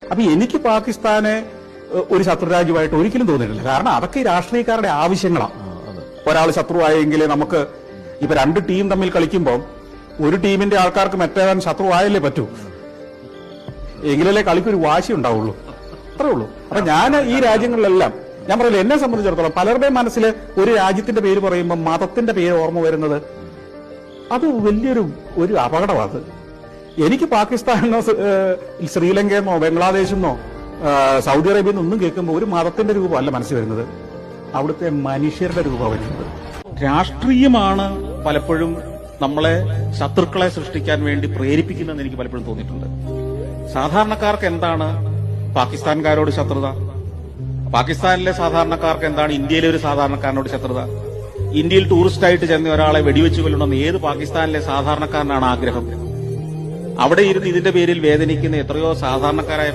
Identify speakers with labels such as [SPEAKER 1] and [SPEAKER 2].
[SPEAKER 1] അപ്പൊ എനിക്ക് പാകിസ്ഥാനെ ഒരു ശത്രുരാജ്യമായിട്ട് ഒരിക്കലും തോന്നിയിട്ടില്ല. കാരണം അതൊക്കെ ഈ രാഷ്ട്രീയക്കാരുടെ ആവശ്യങ്ങളാണ്. ഒരാൾ ശത്രുവായെങ്കിൽ നമുക്ക് ഇപ്പൊ രണ്ട് ടീം തമ്മിൽ കളിക്കുമ്പോൾ ഒരു ടീമിന്റെ ആൾക്കാർക്ക് മറ്റേവൻ ശത്രുവായല്ലേ പറ്റൂ, എങ്കിലല്ലേ കളിക്കൊരു വാശി ഉണ്ടാവുള്ളൂ. അത്രേ ഉള്ളൂ. അപ്പൊ ഞാൻ ഈ രാജ്യങ്ങളിലെല്ലാം ഞാൻ പറയില്ല, എന്നെ സംബന്ധിച്ചിടത്തോളം പലരുടെയും മനസ്സിൽ ഒരു രാജ്യത്തിന്റെ പേര് പറയുമ്പോൾ മതത്തിന്റെ പേര് ഓർമ്മ വരുന്നത് അത് വലിയൊരു അപകടമാണ്. എനിക്ക് പാകിസ്ഥാനെന്നോ ശ്രീലങ്കയെന്നോ ബംഗ്ലാദേശെന്നോ സൗദി അറേബ്യയിൽ ഒന്നും കേൾക്കുമ്പോൾ ഒരു മതത്തിന്റെ രൂപമല്ല മനസ്സിൽ വരുന്നത്, അവിടുത്തെ മനുഷ്യരുടെ രൂപമാണ് വരുന്നത്. രാഷ്ട്രീയമാണ് പലപ്പോഴും നമ്മളെ ശത്രുക്കളെ സൃഷ്ടിക്കാൻ വേണ്ടി പ്രേരിപ്പിക്കുന്നതെന്ന് എനിക്ക് പലപ്പോഴും തോന്നിയിട്ടുണ്ട്. സാധാരണക്കാർക്ക് എന്താണ് പാകിസ്ഥാൻകാരോട് ശത്രുത? പാകിസ്ഥാനിലെ സാധാരണക്കാർക്ക് എന്താണ് ഇന്ത്യയിലെ ഒരു സാധാരണക്കാരനോട് ശത്രുത? ഇന്ത്യയിൽ ടൂറിസ്റ്റായിട്ട് ചെന്ന ഒരാളെ വെടിവെച്ച് കൊല്ലണമെന്ന് ഏത് പാകിസ്ഥാനിലെ സാധാരണക്കാരനാണ് ആഗ്രഹം? അവിടെ ഇരുന്ന് ഇതിന്റെ പേരിൽ വേദനിക്കുന്ന എത്രയോ സാധാരണക്കാരായ